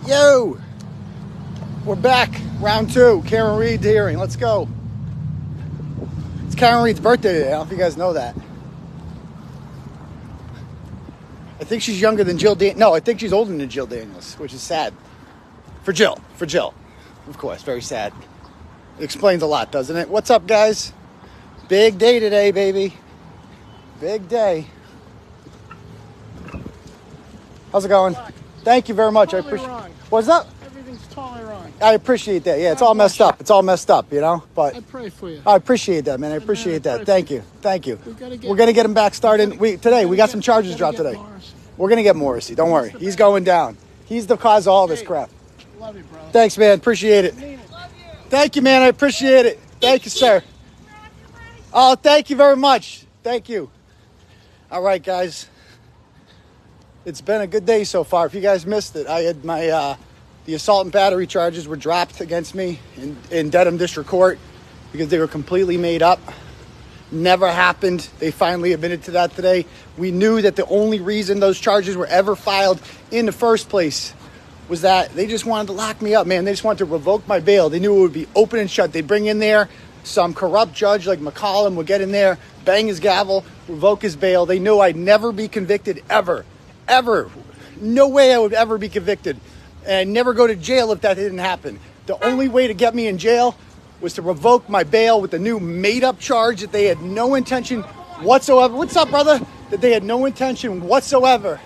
Yo! We're back. Round 2. Karen Reed's hearing. Let's go. It's Karen Reed's birthday today. I don't know if you guys know that. I think she's younger than Jill Daniels. No, I think she's older than Jill Daniels, which is sad. For Jill. Of course, very sad. It explains a lot, doesn't it? What's up, guys? Big day today, baby. Big day. How's it going? Thank you very much. Totally I appreciate. Wrong. What's up? Everything's totally wrong. I appreciate that. Yeah, it's all messed up. It's all messed up, you know. But I pray for you. I appreciate that, man. I appreciate that. Thank you. We're gonna get him back started. We got some charges dropped today. We're gonna get 𝗫𝗏𝗧𝗂. Don't worry. He's going down. He's the cause of all this crap. Love you, bro. Thanks, man. Appreciate it. Thank you, man. I appreciate it. Thank you, sir. Oh, thank you very much. Thank you. All right, guys. It's been a good day so far. If you guys missed it, I had my the assault and battery charges were dropped against me in Dedham District Court because they were completely made up. Never happened. They finally admitted to that today. We knew that the only reason those charges were ever filed in the first place was that they just wanted to lock me up, man. They just wanted to revoke my bail. They knew it would be open and shut. They'd bring in there some corrupt judge like McCollum would get in there, bang his gavel, revoke his bail. They knew I'd never be convicted ever. No way I would ever be convicted. And I'd never go to jail if that didn't happen. The only way to get me in jail was to revoke my bail with a new made-up charge that they had no intention whatsoever. What's up, brother? That they had no intention whatsoever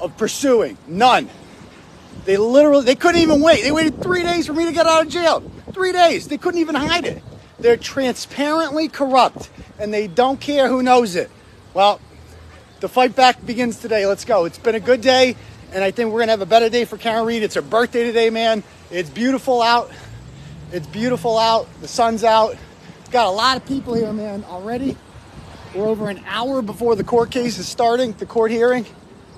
of pursuing. None. They couldn't even wait. They waited 3 days for me to get out of jail. 3 days. They couldn't even hide it. They're transparently corrupt, and they don't care who knows it. Well, the fight back begins today. Let's go. It's been a good day, and I think we're going to have a better day for Karen Reed. It's her birthday today, man. It's beautiful out. The sun's out. Got a lot of people here, man, already. We're over an hour before the court case is starting, the court hearing,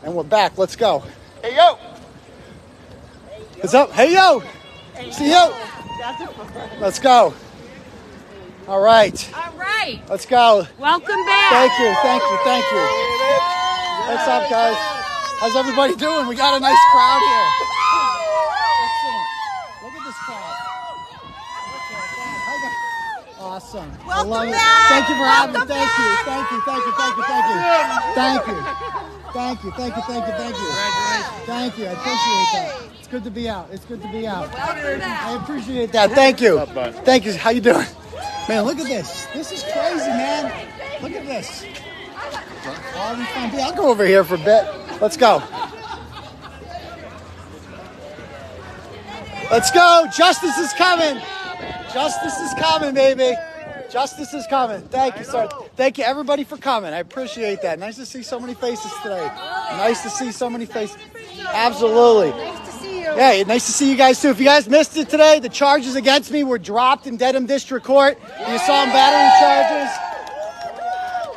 and we're back. Let's go. Hey, yo. What's up? Hey, yo. See yo. Let's go. All right. Let's go. Welcome back. Thank you. What's up, guys? How's everybody doing? We got a nice crowd here. Excellent. Look at this crowd. Awesome. I love it. Thank you for having me. Thank you. Thank you. I appreciate that. It's good to be out. I appreciate that. Thank you. How you doing? Man, look at this. This is crazy, man. Look at this. All these fun people. I'll go over here for a bit. Let's go. Let's go. Justice is coming. Justice is coming, baby. Justice is coming. Thank you, sir. Thank you, everybody, for coming. I appreciate that. Nice to see so many faces today. Absolutely. Yeah, nice to see you guys, too. If you guys missed it today, the charges against me were dropped in Dedham District Court. The assault and battery charges.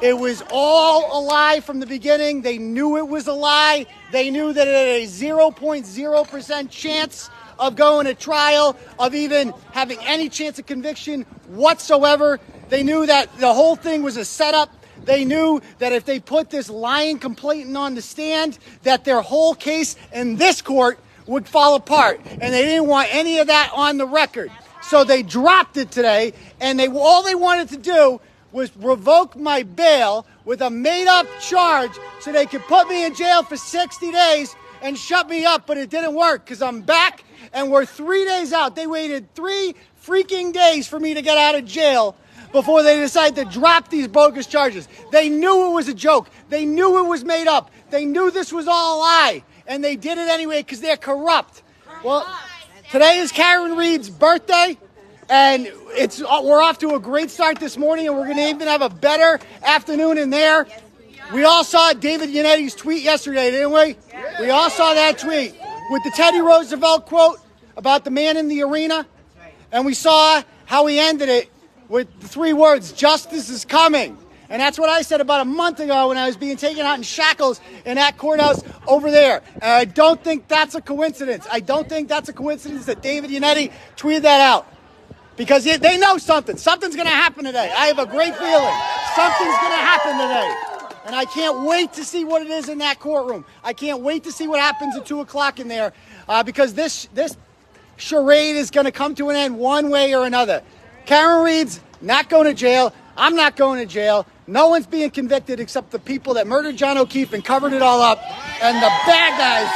It was all a lie from the beginning. They knew it was a lie. They knew that it had a 0.0% chance of going to trial, of even having any chance of conviction whatsoever. They knew that the whole thing was a setup. They knew that if they put this lying complainant on the stand, that their whole case in this court would fall apart. And they didn't want any of that on the record. So they dropped it today, and all they wanted to do was revoke my bail with a made-up charge so they could put me in jail for 60 days and shut me up, but it didn't work because I'm back and we're 3 days out. They waited 3 freaking days for me to get out of jail before they decided to drop these bogus charges. They knew it was a joke. They knew it was made up. They knew this was all a lie, and they did it anyway because they're corrupt. Well, today is Karen Reed's birthday, and we're off to a great start this morning, and we're going to even have a better afternoon in there. We all saw David Yanetti's tweet yesterday, didn't we? We all saw that tweet with the Teddy Roosevelt quote about the man in the arena. And we saw how he ended it with the 3 words, justice is coming. And that's what I said about a month ago when I was being taken out in shackles in that courthouse over there. And I don't think that's a coincidence. I don't think that's a coincidence that David Yannetti tweeted that out. Because they know something. Something's going to happen today. I have a great feeling. Something's going to happen today. And I can't wait to see what it is in that courtroom. I can't wait to see what happens at 2 o'clock in there because this charade is going to come to an end one way or another. Karen Reed's not going to jail. I'm not going to jail. No one's being convicted except the people that murdered John O'Keefe and covered it all up. And the bad guys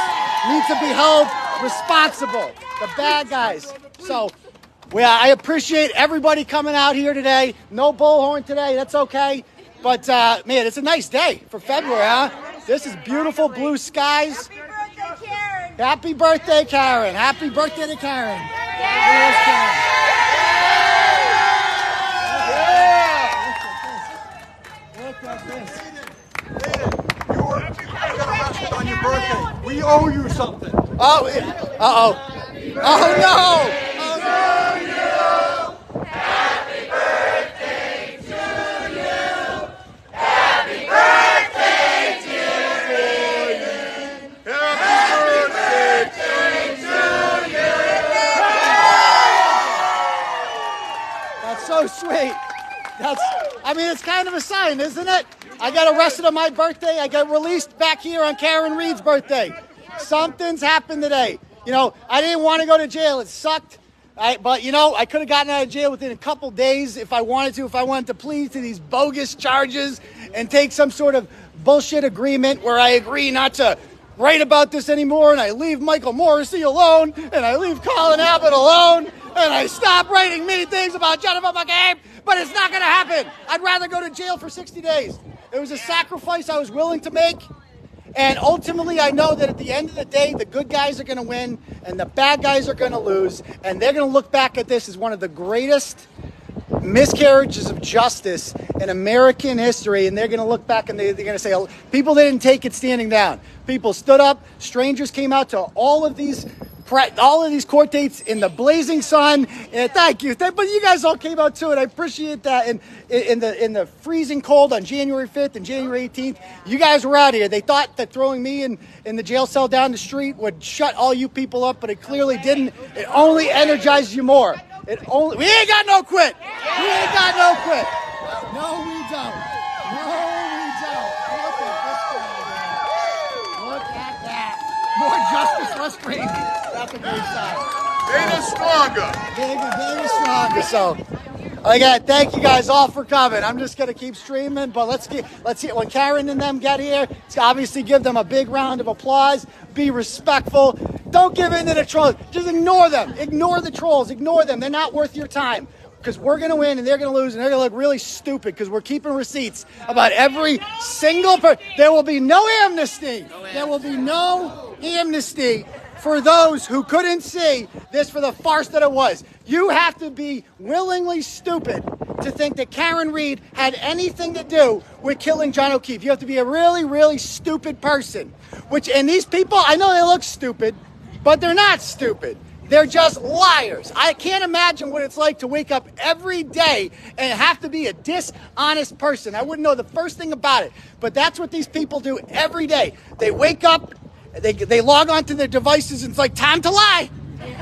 need to be held responsible. The bad guys. So, well, I appreciate everybody coming out here today. No bullhorn today. That's okay. But, man, it's a nice day for February, huh? This is beautiful blue skies. Happy birthday, Karen. Happy birthday, Karen. Happy birthday to Karen. Here's Karen. Look at this. You were on your birthday. We owe you something. Oh, uh-oh. Oh, no. So sweet. I mean, it's kind of a sign, isn't it? I got arrested on my birthday. I got released back here on Karen Reed's birthday. Something's happened today. You know, I didn't want to go to jail. It sucked. But, you know, I could have gotten out of jail within a couple days if I wanted to plead to these bogus charges and take some sort of bullshit agreement where I agree not to write about this anymore and I leave Michael Morrissey alone and I leave Colin Abbott alone. And I stop writing mean things about Jennifer McCabe, but it's not going to happen. I'd rather go to jail for 60 days. It was a sacrifice I was willing to make. And ultimately, I know that at the end of the day, the good guys are going to win and the bad guys are going to lose. And they're going to look back at this as one of the greatest miscarriages of justice in American history. And they're going to look back and they're going to say, oh, people didn't take it standing down. People stood up. Strangers came out to all of these court dates in the blazing sun. And thank you. But you guys all came out to it. I appreciate that. And in the freezing cold on January 5th and January 18th, you guys were out here. They thought that throwing me in the jail cell down the street would shut all you people up, but it clearly didn't. It only energized you more. We ain't got no quit. We ain't got no quit. No, we don't. No, we don't. Look at this guy. Look at that. More justice, less crazy. That's a great sign. Bigger, stronger. Bigger, stronger. So, again, thank you guys all for coming. I'm just gonna keep streaming, but let's see when Karen and them get here. Let's obviously give them a big round of applause. Be respectful. Don't give in to the trolls. Just ignore them. Ignore the trolls. Ignore them. They're not worth your time. Because we're going to win and they're going to lose and they're going to look really stupid because we're keeping receipts about every single person. There will be no amnesty. There will be no amnesty for those who couldn't see this for the farce that it was. You have to be willingly stupid to think that Karen Reed had anything to do with killing John O'Keefe. You have to be a really, really stupid person. And these people, I know they look stupid, but they're not stupid. They're just liars. I can't imagine what it's like to wake up every day and have to be a dishonest person. I wouldn't know the first thing about it, but that's what these people do every day. They wake up, they log onto their devices, and it's like, time to lie.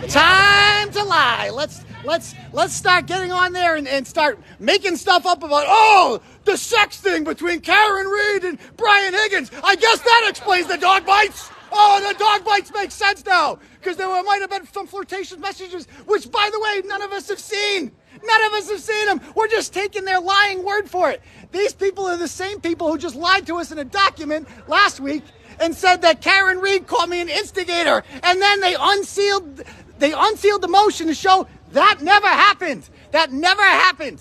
Time to lie. Let's start getting on there and start making stuff up about, the sex thing between Karen Reed and Brian Higgins. I guess that explains the dog bites. Oh, the dog bites make sense now. Because there might have been some flirtatious messages, which, by the way, none of us have seen. None of us have seen them. We're just taking their lying word for it. These people are the same people who just lied to us in a document last week and said that Karen Reed called me an instigator. And then they unsealed the motion to show that never happened. That never happened.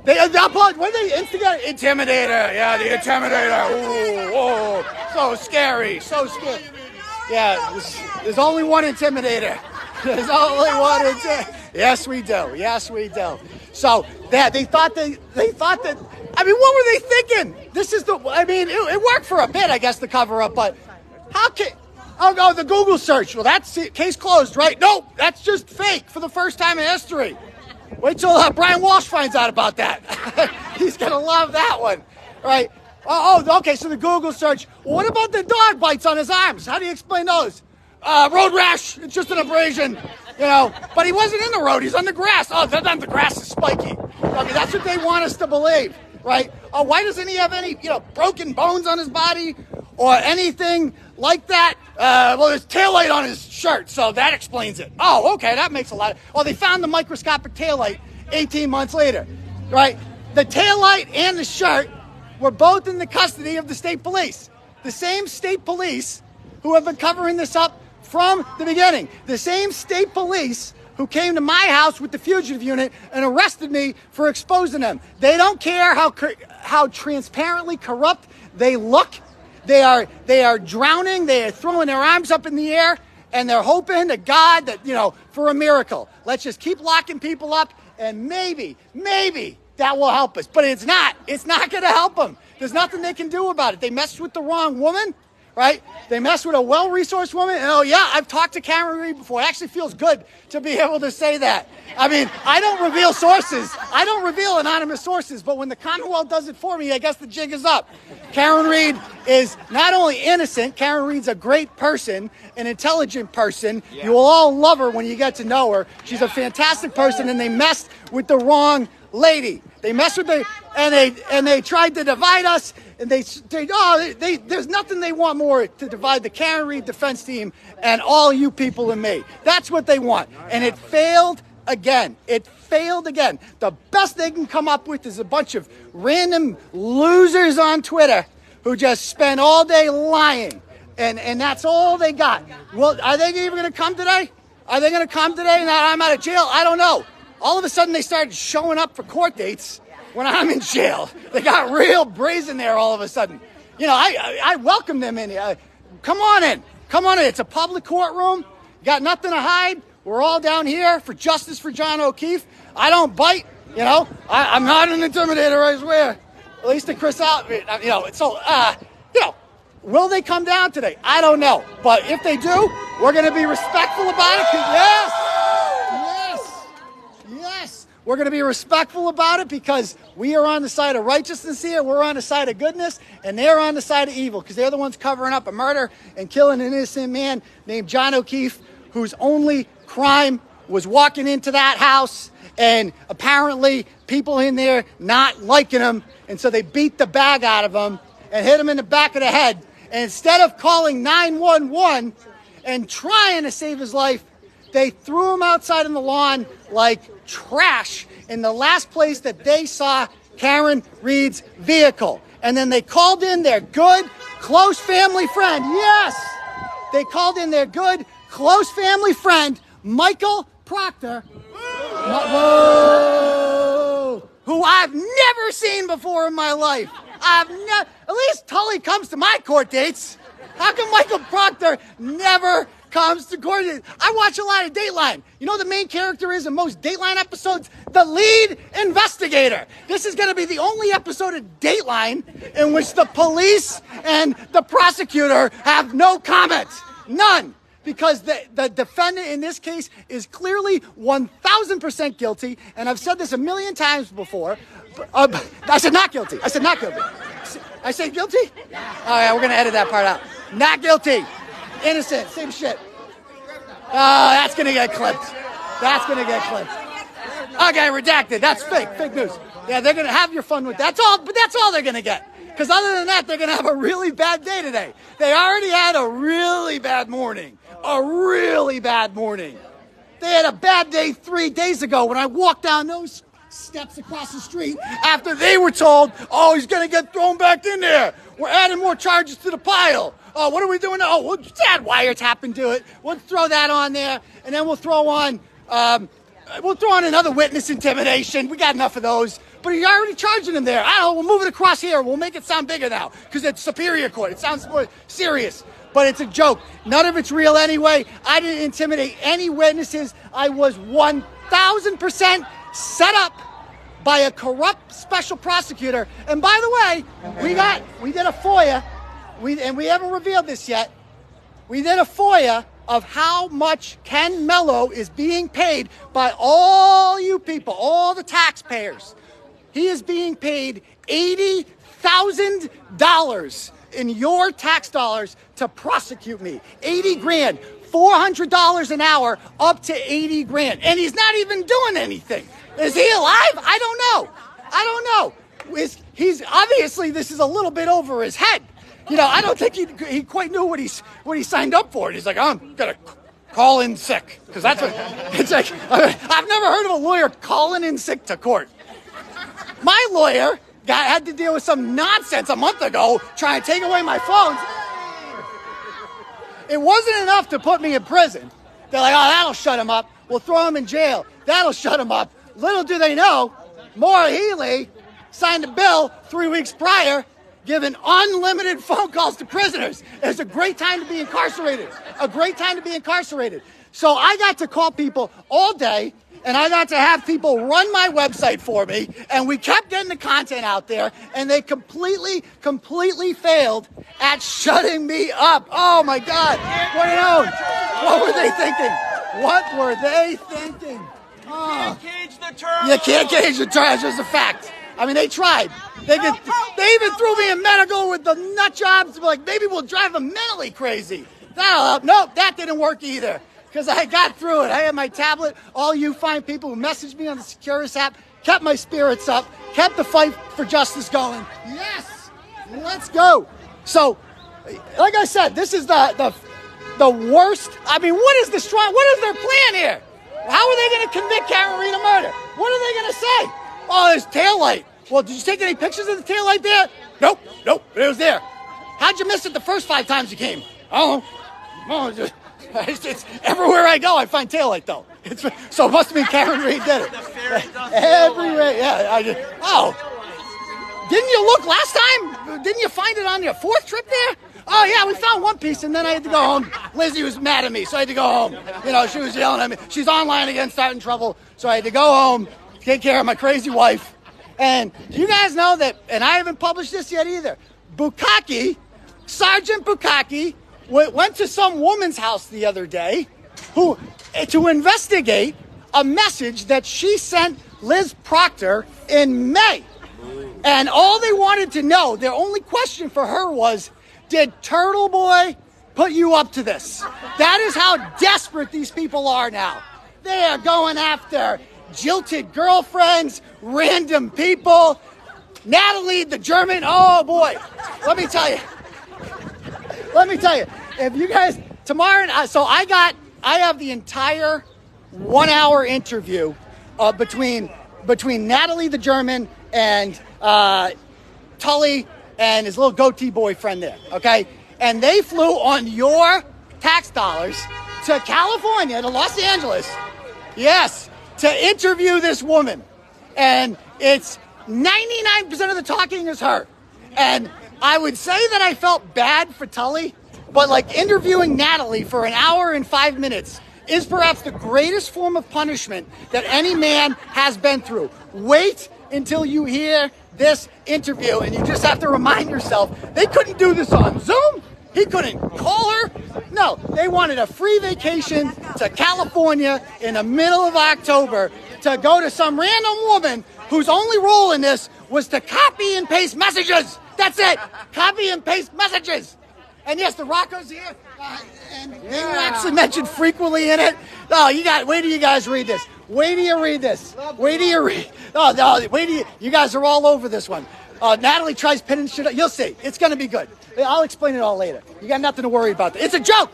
What did they instigate? Intimidator. Yeah, the intimidator. Ooh, so scary. So scary. Yeah, there's only one intimidator. There's only one intimidator. Yes, we do. Yes, we do. So they thought that. I mean, what were they thinking? It worked for a bit, I guess, to cover up. But how can? Oh no, the Google search. Well, that's it. Case closed, right? Nope, that's just fake for the first time in history. Wait till Brian Walsh finds out about that. He's gonna love that one, right? Okay. So the Google search. Well, what about the dog bites on his arms? How do you explain those? Road rash. It's just an abrasion, But he wasn't in the road. He's on the grass. Oh, then the grass is spiky. Okay, that's what they want us to believe. right? Oh, why doesn't he have any, broken bones on his body or anything like that? Well, there's taillight on his shirt, so that explains it. Oh, okay, that makes a lot of... Well, they found the microscopic taillight 18 months later, right? The taillight and the shirt were both in the custody of the state police. The same state police who have been covering this up from the beginning. The same state police who came to my house with the fugitive unit and arrested me for exposing them. They don't care how transparently corrupt they look. They are drowning. They are throwing their arms up in the air, and they're hoping to God that, for a miracle. Let's just keep locking people up, and maybe that will help us. But it's not. It's not going to help them. There's nothing they can do about it. They messed with the wrong woman, right? They messed with a well-resourced woman. And oh, yeah, I've talked to Cameron Reed before. It actually feels good to be able to say that. I mean, I don't reveal sources. I don't reveal anonymous sources. But when the Commonwealth does it for me, I guess the jig is up. Karen Reed is not only innocent, Karen Reed's a great person, an intelligent person. Yeah. You will all love her when you get to know her. She's a fantastic person, and they messed with the wrong lady. They messed with and they tried to divide us, and there's nothing they want more to divide the Karen Reed defense team and all you people and me. That's what they want. And it failed again. It failed again. The best they can come up with is a bunch of random losers on Twitter who just spend all day lying. And that's all they got. Well, are they even going to come today? Are they going to come today now I'm out of jail? I don't know. All of a sudden, they started showing up for court dates when I'm in jail. They got real brazen there all of a sudden. I welcome them in. Come on in. Come on in. It's a public courtroom. You got nothing to hide. We're all down here for justice for John O'Keefe. I don't bite. I'm not an intimidator, I swear. At least to Chris out. Will they come down today? I don't know. But if they do, we're going to be respectful about it. Yes. We're going to be respectful about it because we are on the side of righteousness here. We're on the side of goodness, and they're on the side of evil because they're the ones covering up a murder and killing an innocent man named John O'Keefe, whose only crime was walking into that house, and apparently people in there not liking him, and so they beat the bag out of him and hit him in the back of the head. And instead of calling 911 and trying to save his life, they threw him outside on the lawn like trash in the last place that they saw Karen Reed's vehicle. And then they called in their good, close family friend. Yes! They called in their good, close family friend, Michael Proctor, who I've never seen before in my life. At least Tully comes to my court dates. How come Michael Proctor never comes to court? I watch a lot of Dateline. You know the main character is in most Dateline episodes? The lead investigator. This is going to be the only episode of Dateline in which the police and the prosecutor have no comment. None. Because the defendant in this case is clearly 1,000% guilty. And I've said this a million times before. I said not guilty. I said not guilty. I said guilty? All right, we're going to edit that part out. Not guilty. Innocent. Same shit. That's going to get clipped. That's going to get clipped. Okay, redacted. That's fake. Fake news. Yeah, they're going to have your fun with that. That's all they're going to get. Because other than that, they're going to have a really bad day today. They already had a really bad morning. A really bad morning. They had a bad day 3 days ago when I walked down those steps across the street after they were told, oh, he's going to get thrown back in there. We're adding more charges to the pile. Oh, what are we doing now? Oh, we'll just add wiretapping to it. We'll throw that on there, and then we'll throw on another witness intimidation. We got enough of those. But you're already charging him there. I don't know, we'll move it across here. We'll make it sound bigger now because it's Superior Court. It sounds more serious. But it's a joke. None of it's real anyway. I didn't intimidate any witnesses. I was 1,000% set up by a corrupt special prosecutor. And by the way, we did a FOIA. And we haven't revealed this yet. We did a FOIA of how much Ken Mello is being paid by all you people, all the taxpayers. He is being paid $80,000 in your tax dollars to prosecute me. 80 grand, $400 an hour, up to 80 grand. And he's not even doing anything. Is he alive? I don't know. he's obviously, this is a little bit over his head. You know, I don't think he quite knew what he signed up for. He's like, I'm gonna call in sick, because that's what it's like. I've never heard of a lawyer calling in sick to court. My lawyer had to deal with some nonsense a month ago trying to take away my phones. It wasn't enough to put me in prison. They're like, oh, that'll shut him up. We'll throw him in jail. That'll shut him up. Little do they know, Maura Healey signed a bill 3 weeks prior giving unlimited phone calls to prisoners. It's a great time to be incarcerated. A great time to be incarcerated. So I got to call people all day, and I got to have people run my website for me, and we kept getting the content out there, and they completely failed at shutting me up. Oh my God. What were they thinking? What were they thinking? Can't cage the turtle. You can't cage the turtle. It's just a fact. I mean, they tried. They even threw me in medical with the nut jobs. Like, maybe we'll drive them mentally crazy. That'll help. Nope, that didn't work either. Because I got through it. I had my tablet. All you fine people who messaged me on the Securus app kept my spirits up, kept the fight for justice going. Yes, let's go. So, like I said, this is the worst. I mean, what is their plan here? How are they going to convict Carolina murder? What are they going to say? Oh, there's taillight. Well, did you take any pictures of the taillight there? Nope, it was there. How'd you miss it the first 5 times you came? Oh, it's everywhere I go, I find taillight though. So it must have been Karen Reed did it. Everywhere, yeah. Didn't you look last time? Didn't you find it on your 4th trip there? Oh yeah, we found one piece and then I had to go home. Lizzie was mad at me, so I had to go home. You know, she was yelling at me. She's online again, starting trouble. So I had to go home, take care of my crazy wife. And you guys know that, and I haven't published this yet either, Sergeant 𝗵𝗂𝗁 went to some woman's house the other day to investigate a message that she sent Liz Proctor in May. And all they wanted to know, their only question for her was, did Turtleboy put you up to this? That is how desperate these people are now. They are going after jilted girlfriends, random people. Natalie, the German, oh boy. Let me tell you. If you guys, tomorrow, so I have the entire 1-hour interview between Natalie, the German, and Tully and his little goatee boyfriend there, okay? And they flew on your tax dollars to California, to Los Angeles, yes, to interview this woman. And it's 99% of the talking is her. And I would say that I felt bad for Tully, but like interviewing Natalie for 1 hour and 5 minutes is perhaps the greatest form of punishment that any man has been through. Wait until you hear this interview, and you just have to remind yourself, they couldn't do this on Zoom. He couldn't call her. No, they wanted a free vacation to California in the middle of October to go to some random woman whose only role in this was to copy and paste messages. That's it. Copy and paste messages. And yes, the Rocco's here, and they were actually mentioned frequently in it. Oh, wait till you guys read this. Wait till you read this. Wait till you read. Oh, no, wait till you guys are all over this one. Natalie tries pinning shit up. You'll see. It's going to be good. I'll explain it all later. You got nothing to worry about. It's a joke.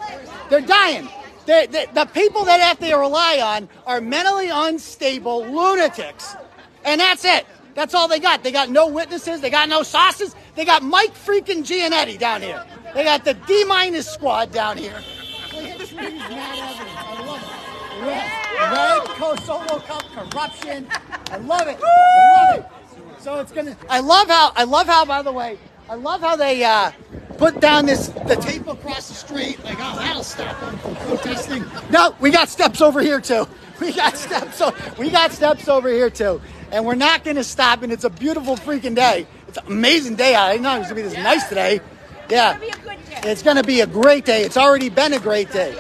They're dying. The people that have to rely on are mentally unstable lunatics. And that's it. That's all they got. They got no witnesses. They got no sauces. They got Mike freaking Giannetti down here. They got the D- squad down here. I love it. Red solo cup corruption. I love it. So it's gonna. I love how. By the way, I love how they put down the tape across the street. Like, oh, that'll stop them from protesting. No, we got steps over here too. We got steps over here too. And we're not going to stop. And it's a beautiful freaking day. It's an amazing day out. I didn't know it was going to be this nice today. Yeah. It's going to be a great day. It's already been a great day.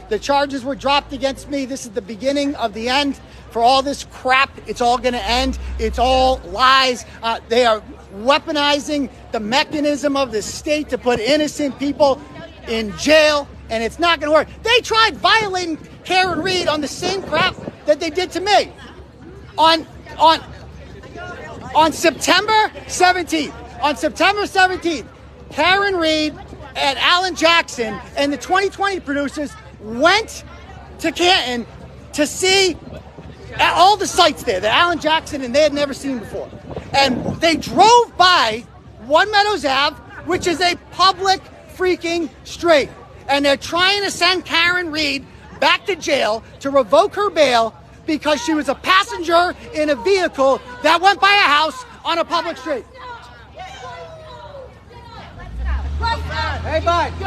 The charges were dropped against me. This is the beginning of the end. For all this crap, it's all going to end. It's all lies. They are weaponizing the mechanism of the state to put innocent people in jail. And it's not going to work. They tried violating Karen Reed on the same crap that they did to me. On September 17th, Karen Reed and Alan Jackson and the 2020 producers went to Canton to see all the sites there that Alan Jackson and they had never seen before. And they drove by One Meadows Ave, which is a public freaking street. And they're trying to send Karen Reed back to jail to revoke her bail because she was a passenger in a vehicle that went by a house on a public street. Hey, bud. Go,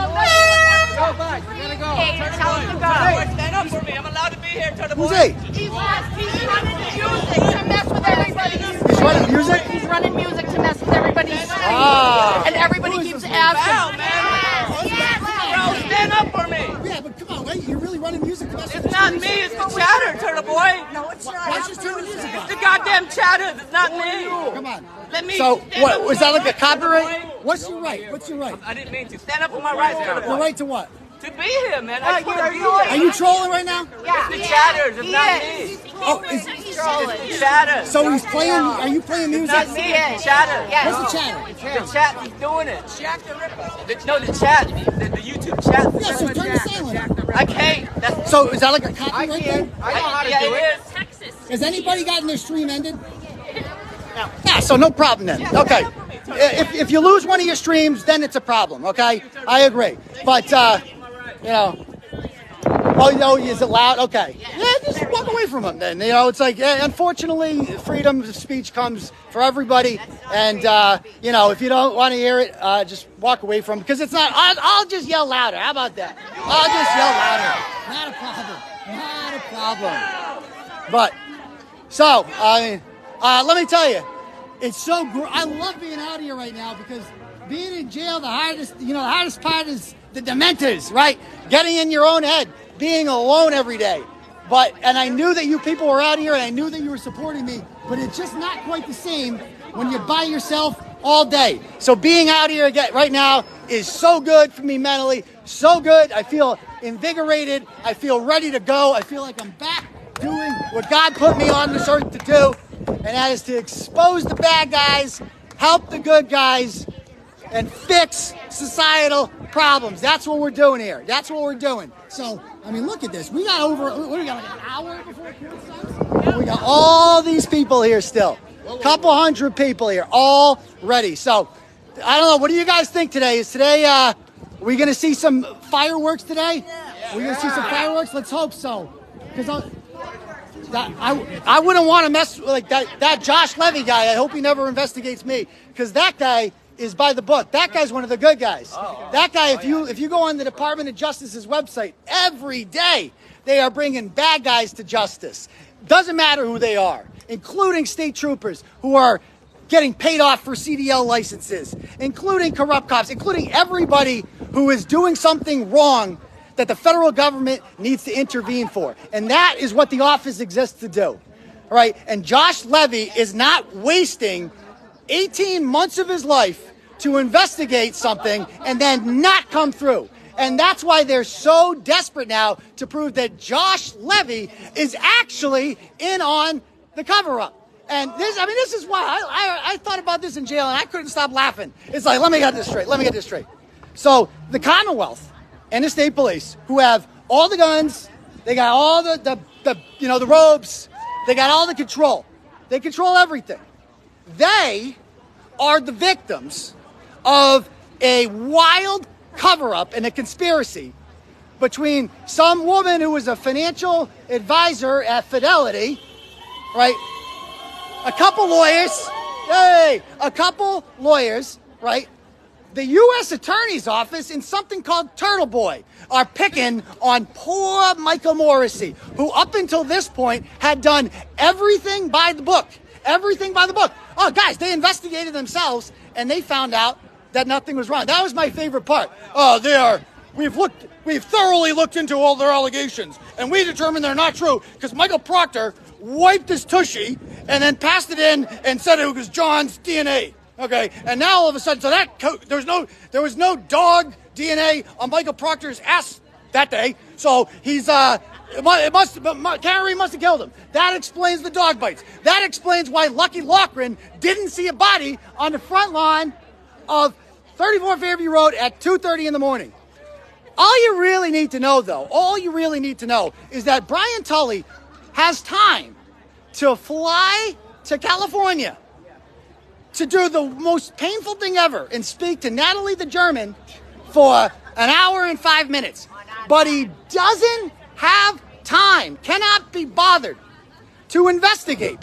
bud. You gotta go. Turtleboy, stand up for me. I'm allowed to be here, Turtleboy. Who's he? He's running music to mess with everybody. He's running music? He's running music to mess with everybody's street. Ah. And everybody keeps asking. Bro, stand up for me. Yeah, but come on, wait. You're really running music to mess with It's not me. It's the chatter, Turtleboy. No, it's not. Why don't you turn the music It's on? the goddamn chatter. It's not me. Come on. Let me. So, stand what, up was for that my like a copyright? Turtleboy. What's your right? What's your right? I didn't mean to. Stand up for my rights, Your Turtleboy. right to what? To be here, man. I just want to be Are here. you trolling right now? It's the chatters. It's not me. Oh, It's the chatter. so he's playing, are you playing It's music? not me. It's the chatter. What's the chatter? The chat, he's doing it. No, the chat, the YouTube chat. Yeah, so turn the silent. I can't. That's, So is that like a copyright thing? yeah, it is. Has anybody gotten their stream ended? No. Yeah, so no problem then. Okay. If you lose one of your streams, then it's a problem, okay? I agree. But, you know, oh, no, is it loud? Okay. Yeah, just walk away from them then. You know, it's like, unfortunately, freedom of speech comes for everybody. And, you know, if you don't want to hear it, just walk away from it. Because it's not, I'll just yell louder. How about that? I'll just yell louder. Not a problem. But, so, let me tell you, it's so great. I love being out here right now because being in jail, the hardest part is the dementors, right? Getting in your own head, being alone every day. And I knew that you people were out here and I knew that you were supporting me, but it's just not quite the same when you're by yourself all day. So being out here again right now is so good for me mentally, so good. I feel invigorated. I feel ready to go. I feel like I'm back doing what God put me on this earth to do. And that is to expose the bad guys, help the good guys, and fix societal problems. That's what we're doing here. That's what we're doing. So, I mean, look at this. We got like an hour before court starts? We got all these people here still. A couple hundred people here, all ready. So, I don't know. What do you guys think today? Is today, are we going to see some fireworks today? We're going to see some fireworks? Let's hope so. Because I wouldn't want to mess with like that Josh Levy guy. I hope he never investigates me because that guy is by the book. That guy's one of the good guys. That guy, if you go on the Department of Justice's website, every day they are bringing bad guys to justice. Doesn't matter who they are, including state troopers who are getting paid off for CDL licenses, including corrupt cops, including everybody who is doing something wrong that the federal government needs to intervene for. And that is what the office exists to do. All right? And Josh Levy is not wasting 18 months of his life to investigate something and then not come through. And that's why they're so desperate now to prove that Josh Levy is actually in on the cover-up. And this is why I thought about this in jail and I couldn't stop laughing. It's like, let me get this straight. So the Commonwealth and the state police, who have all the guns, they got all the robes, they got all the control. They control everything. They are the victims of a wild cover-up and a conspiracy between some woman who was a financial advisor at Fidelity, right? A couple lawyers, right? The U.S. Attorney's Office and something called Turtleboy are picking on poor Michael Morrissey, who up until this point had done everything by the book. Oh, guys, they investigated themselves and they found out that nothing was wrong. That was my favorite part. Oh, we've thoroughly looked into all their allegations and we determined they're not true because Michael Proctor wiped his tushy and then passed it in and said it was John's DNA. Okay, and now all of a sudden, so there was no dog DNA on Michael Proctor's ass that day. So he's Karen Reed must have killed him. That explains the dog bites. That explains why Lucky Loughran didn't see a body on the front lawn of 34 Fairview Road at 2:30 in the morning. All you really need to know, though, is that Brian Tully has time to fly to California to do the most painful thing ever and speak to Natalie the German for an hour and 5 minutes. But he doesn't have time, cannot be bothered to investigate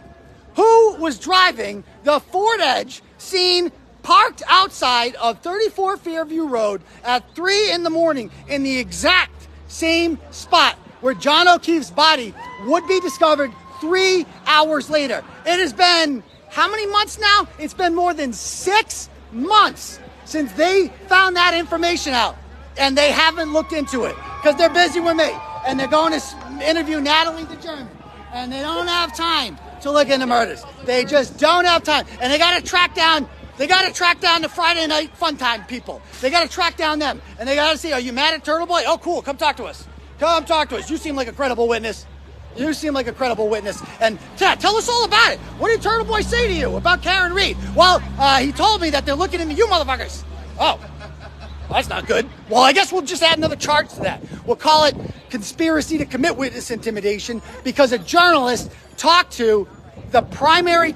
who was driving the Ford Edge seen parked outside of 34 Fairview Road at 3 in the morning in the exact same spot where John O'Keefe's body would be discovered 3 hours later. It has been how many months now? It's been more than 6 months since they found that information out, and they haven't looked into it because they're busy with me, and they're going to interview Natalie the German, and they don't have time to look into murders. They just don't have time, and they got to track down the Friday night fun time people. They got to track down them, and they got to see, are you mad at Turtleboy? Oh, cool, come talk to us. Come talk to us. You seem like a credible witness. And tell us all about it. What did Turtleboy say to you about Karen Reed? Well, he told me that they're looking into you motherfuckers. Oh, that's not good. Well, I guess we'll just add another charge to that. We'll call it conspiracy to commit witness intimidation because a journalist talked to the primary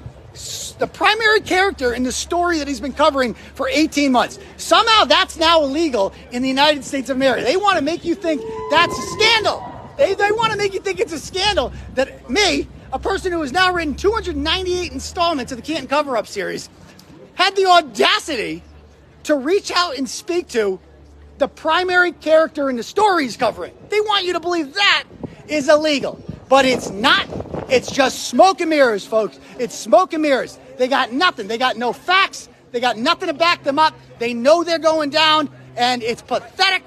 character in the story that he's been covering for 18 months. Somehow that's now illegal in the United States of America. They want to make you think that's a scandal. They want to make you think it's a scandal that me, a person who has now written 298 installments of the Canton Cover-Up series, had the audacity to reach out and speak to the primary character in the story he's covering. They want you to believe that is illegal. But it's not. It's just smoke and mirrors, folks. It's smoke and mirrors. They got nothing. They got no facts. They got nothing to back them up. They know they're going down, and it's pathetic.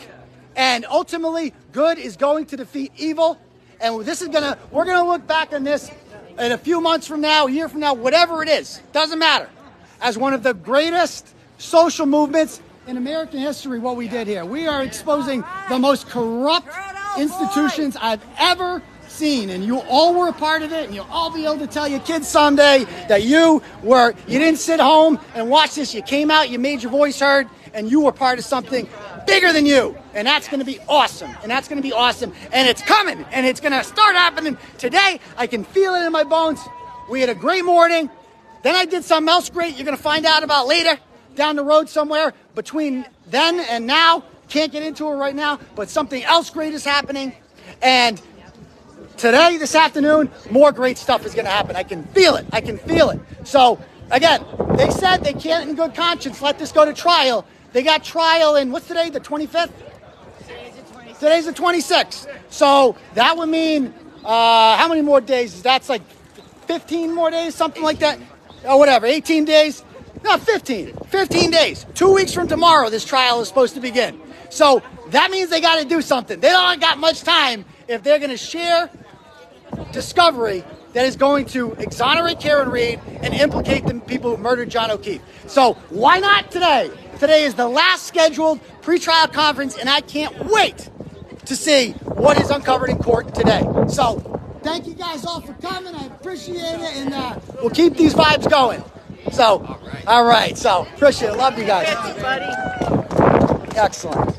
And ultimately, good is going to defeat evil. And we're gonna look back on this in a few months from now, a year from now, whatever it is, doesn't matter, as one of the greatest social movements in American history. What we did here, we are exposing the most corrupt institutions I've ever seen, and you all were a part of it, and you'll all be able to tell your kids someday that you didn't sit home and watch this. You came out, you made your voice heard, and you were part of something bigger than you, and that's going to be awesome, and it's coming, and it's going to start happening today. I can feel it in my bones. We had a great morning, then I did something else great you're going to find out about later down the road somewhere. Between then and now, can't get into it right now, but something else great is happening, and today, this afternoon, more great stuff is going to happen. I can feel it. So again, they said they can't in good conscience let this go to trial. They got trial in, what's today, the 25th? Today's the 26th. So that would mean, how many more days? That's like 15 more days, something like that. Or whatever, 18 days? No, 15. 15 days. 2 weeks from tomorrow, this trial is supposed to begin. So that means they got to do something. They don't got much time if they're going to share discovery that is going to exonerate Karen Reed and implicate the people who murdered John O'Keefe. So why not today? Today is the last scheduled pretrial conference, and I can't wait to see what is uncovered in court today. So thank you guys all for coming. I appreciate it, and we'll keep these vibes going. So, all right. So appreciate it. Love you guys. Excellent.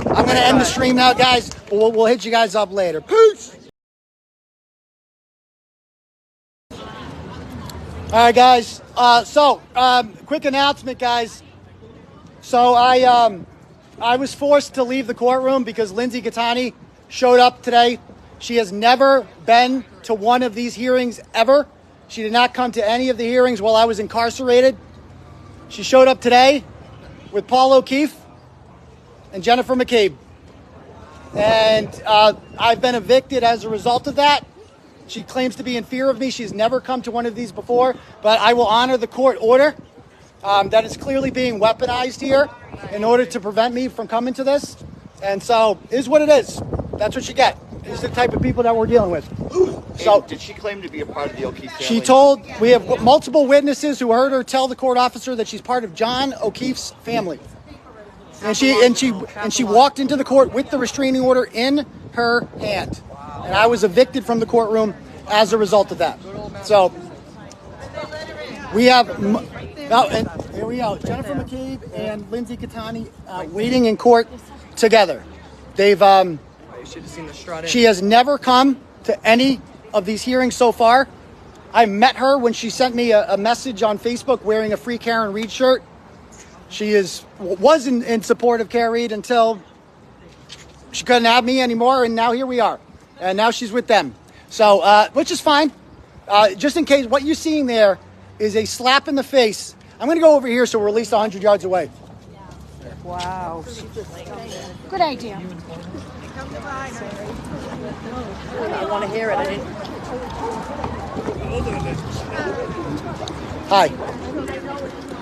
I'm going to end the stream now, guys. We'll hit you guys up later. Peace. All right, guys. Quick announcement, guys. So I was forced to leave the courtroom because Lindsay Gattani showed up today. She has never been to one of these hearings ever. She did not come to any of the hearings while I was incarcerated. She showed up today with Paul O'Keefe and Jennifer McCabe. And I've been evicted as a result of that. She claims to be in fear of me. She's never come to one of these before, but I will honor the court order that is clearly being weaponized here in order to prevent me from coming to this. And so, it is what it is. That's what you get. This is the type of people that we're dealing with. So, did she claim to be a part of the O'Keefe family? She told, we have multiple witnesses who heard her tell the court officer that she's part of John O'Keefe's family. And she walked into the court with the restraining order in her hand. and I was evicted from the courtroom as a result of that. So we have, and here we go, Jennifer McCabe and Lindsay Catani waiting in court together. They've, she has never come to any of these hearings so far. I met her when she sent me a message on Facebook wearing a Free Karen Reed shirt. She was in support of Karen Reed until she couldn't have me anymore, and now here we are. And now she's with them. So, which is fine. Just in case, what you're seeing there is a slap in the face. I'm going to go over here so we're at least 100 yards away. Wow. Good idea. I want to hear it. Hi,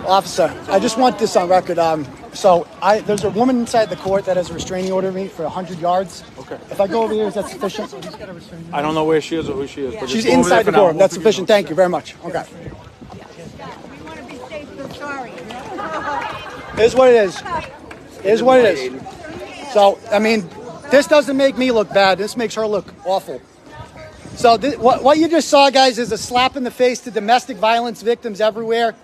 officer. I just want this on record. There's a woman inside the court that has a restraining order me for 100 yards. Okay. If I go over here, is that sufficient? I don't know where she is or who she is. But She's just go over inside there the for court. now. That's sufficient. Thank you very much. Okay. We want to be safe and sorry. Here's what it is. Here's what it is. So, I mean, this doesn't make me look bad. This makes her look awful. So what you just saw, guys, is a slap in the face to domestic violence victims everywhere.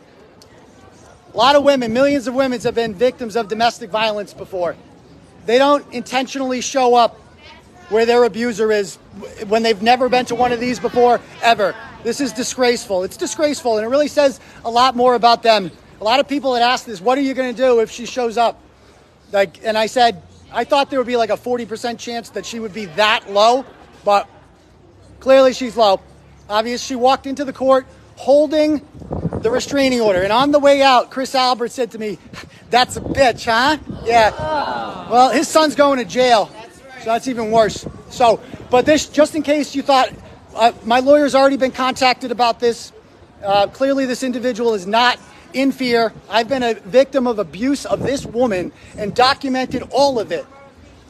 A lot of women, millions of women have been victims of domestic violence before. They don't intentionally show up where their abuser is when they've never been to one of these before, ever. This is disgraceful. It's disgraceful, and it really says a lot more about them. A lot of people had asked this, what are you going to do if she shows up? And I said, I thought there would be like a 40% chance that she would be that low, but clearly she's low. Obviously, she walked into the court holding the restraining order. And on the way out, Chris Albert said to me, that's a bitch, huh? Yeah. Well, his son's going to jail. So that's even worse. So, but this, just in case you thought, my lawyer's already been contacted about this. Clearly, this individual is not in fear. I've been a victim of abuse of this woman and documented all of it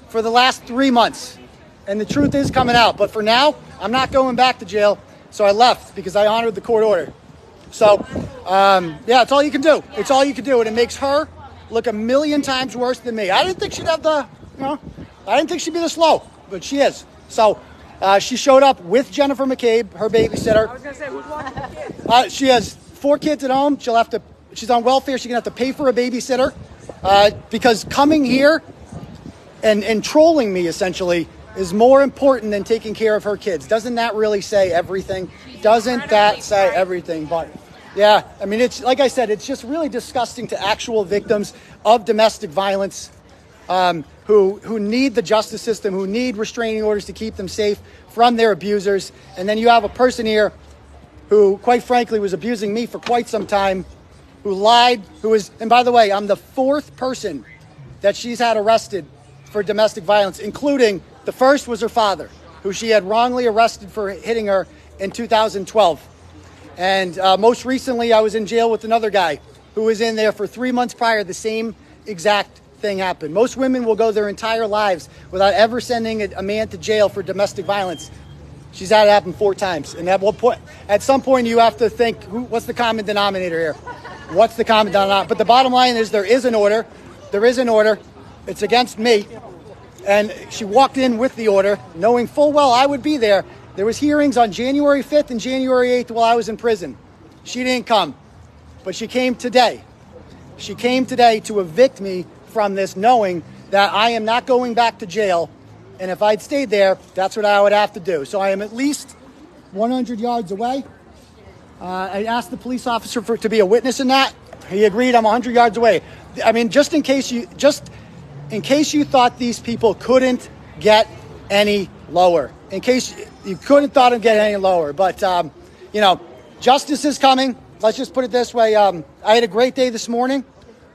for the last 3 months. And the truth is coming out. But for now, I'm not going back to jail. So I left because I honored the court order. So, yeah, it's all you can do. It's all you can do. And it makes her look a million times worse than me. I didn't think she'd have I didn't think she'd be this low, but she is. So she showed up with Jennifer McCabe, her babysitter. I was going to say, who's watching the kids? She has 4 kids at home. She's on welfare. She's going to have to pay for a babysitter because coming here and trolling me, essentially, is more important than taking care of her kids. Doesn't that really say everything? Doesn't that say everything? But yeah, I mean, it's like I said, it's just really disgusting to actual victims of domestic violence who need the justice system, who need restraining orders to keep them safe from their abusers. And then you have a person here who, quite frankly, was abusing me for quite some time, who lied, and by the way, I'm the 4th person that she's had arrested for domestic violence, including the first was her father, who she had wrongly arrested for hitting her in 2012. And most recently, I was in jail with another guy who was in there for 3 months prior. The same exact thing happened. Most women will go their entire lives without ever sending a man to jail for domestic violence. She's had it happen 4 times. And at some point, you have to think, what's the common denominator here? What's the common denominator? But the bottom line is there is an order. There is an order. It's against me. And she walked in with the order, knowing full well I would be there. There was hearings on January 5th and January 8th while I was in prison. She didn't come, but she came today. She came today to evict me from this, knowing that I am not going back to jail. And if I'd stayed there, that's what I would have to do. So I am at least 100 yards away. I asked the police officer to be a witness in that. He agreed. I'm 100 yards away. I mean, just in case you thought these people couldn't get any lower, in case you couldn't thought it'd get any lower. But, justice is coming. Let's just put it this way. I had a great day this morning.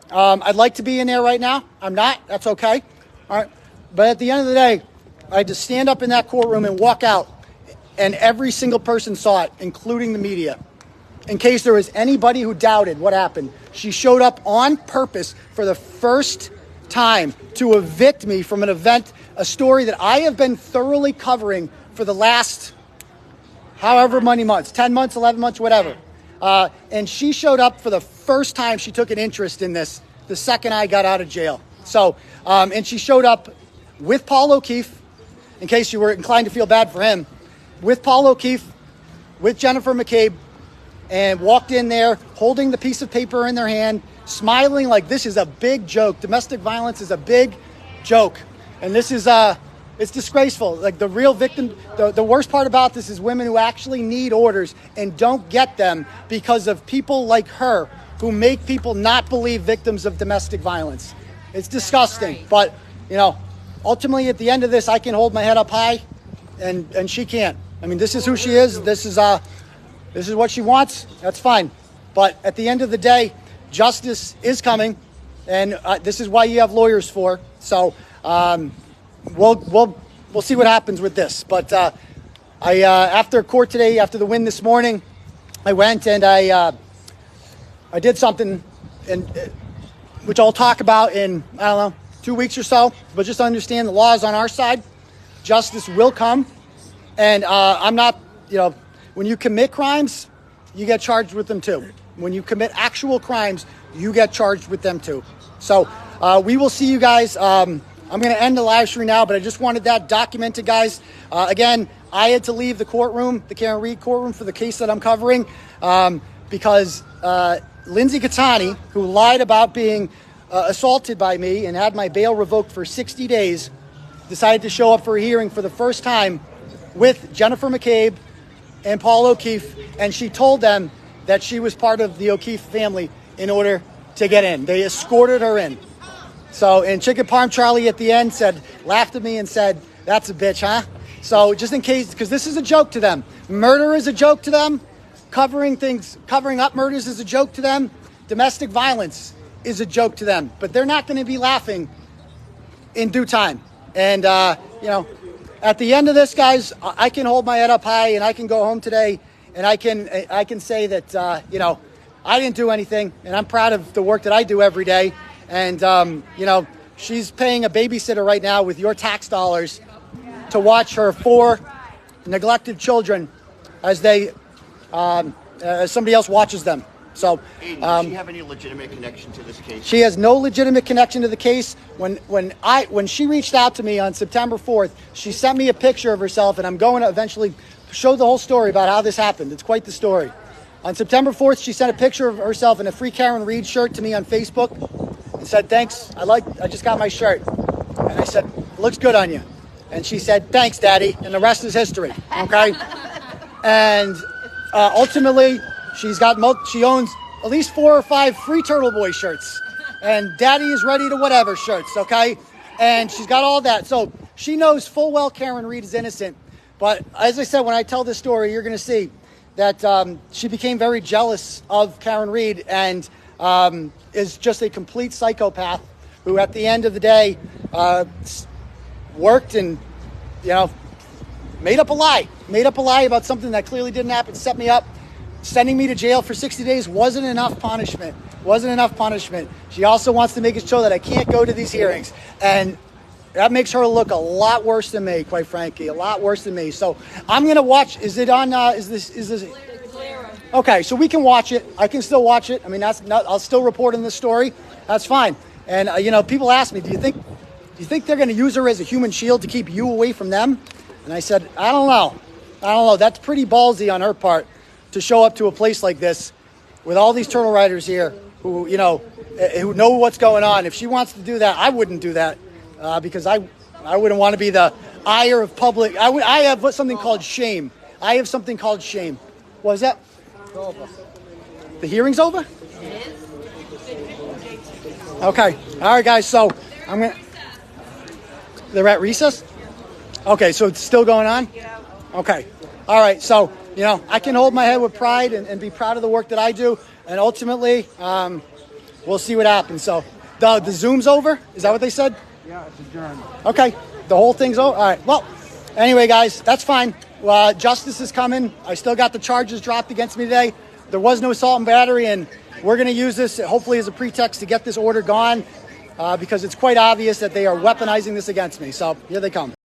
I'd like to be in there right now. I'm not. That's okay. All right. But at the end of the day, I had to stand up in that courtroom and walk out, and every single person saw it, including the media. In case there was anybody who doubted what happened, she showed up on purpose for the first time to evict me from an event, a story that I have been thoroughly covering for the last however many months, 10 months, 11 months, whatever. And she showed up for the first time. She took an interest in this the second I got out of jail. So, and she showed up with Paul O'Keefe, in case you were inclined to feel bad for him, with Paul O'Keefe, with Jennifer McCabe, and walked in there holding the piece of paper in their hand, smiling like this is a big joke. Domestic violence is a big joke. And this is, it's disgraceful. Like the real victim, the worst part about this is women who actually need orders and don't get them because of people like her who make people not believe victims of domestic violence. It's disgusting. But, you know, ultimately at the end of this, I can hold my head up high and she can't. I mean, this is who she is. This is what she wants. That's fine. But at the end of the day, justice is coming, and this is why you have lawyers for. So we'll see what happens with this. But after court today, after the win this morning, I went and I did something, which I'll talk about in, I don't know, 2 weeks or so. But just understand the law is on our side. Justice will come. And I'm not, you know, when you commit crimes, you get charged with them too. When you commit actual crimes, you get charged with them too. So we will see you guys. I'm going to end the live stream now, but I just wanted that documented, guys. Again, I had to leave the courtroom, the Karen Reed courtroom, for the case that I'm covering because Lindsay Cattani, who lied about being assaulted by me and had my bail revoked for 60 days, decided to show up for a hearing for the first time with Jennifer McCabe and Paul O'Keefe, and she told them that she was part of the O'Keefe family in order to get in. They escorted her in. So, and Chicken Parm Charlie at the end laughed at me and said, "That's a bitch, huh?" So just in case, because this is a joke to them. Murder is a joke to them. Covering up murders is a joke to them. Domestic violence is a joke to them. But they're not going to be laughing in due time. And, you know, at the end of this, guys, I can hold my head up high and I can go home today and I can say that, you know, I didn't do anything and I'm proud of the work that I do every day. And, you know, she's paying a babysitter right now with your tax dollars to watch her 4 neglected children as as somebody else watches them. So, Aidan, does she have any legitimate connection to this case? She has no legitimate connection to the case. When she reached out to me on September 4th, she sent me a picture of herself, and I'm going to eventually show the whole story about how this happened. It's quite the story. On September 4th, she sent a picture of herself in a Free Karen Reed shirt to me on Facebook and said, "Thanks, I just got my shirt." And I said, "Looks good on you." And she said, "Thanks, Daddy," and the rest is history, okay? And ultimately, she owns at least 4 or 5 free Turtleboy shirts. And Daddy is ready to whatever shirts, okay? And she's got all that. So she knows full well Karen Reed is innocent. But as I said, when I tell this story, you're going to see that she became very jealous of Karen Reed and is just a complete psychopath who at the end of the day worked and, you know, made up a lie about something that clearly didn't happen, set me up. Sending me to jail for 60 days wasn't enough punishment. She also wants to make it show that I can't go to these hearings. And that makes her look a lot worse than me, quite frankly, a lot worse than me. So I'm going to watch. Is it on, is this? Okay, so we can watch it. I can still watch it. I mean, I'll still report on this story. That's fine. And, you know, people ask me, do you think they're going to use her as a human shield to keep you away from them? And I said, I don't know. That's pretty ballsy on her part to show up to a place like this with all these turtle riders here who, you know, who know what's going on. If she wants to do that, I wouldn't do that because I wouldn't want to be the ire of public. I have something called shame. What is that? The hearing's over? Okay. All right, guys. So they're at recess? Okay, so it's still going on? Yeah. Okay. All right. So, you know, I can hold my head with pride and be proud of the work that I do. And ultimately, we'll see what happens. So the Zoom's over? Is that what they said? Yeah, it's adjourned. Okay. The whole thing's over? All right. Well, anyway, guys, that's fine. Justice is coming. I still got the charges dropped against me today. There was no assault and battery, and we're going to use this hopefully as a pretext to get this order gone because it's quite obvious that they are weaponizing this against me. So here they come.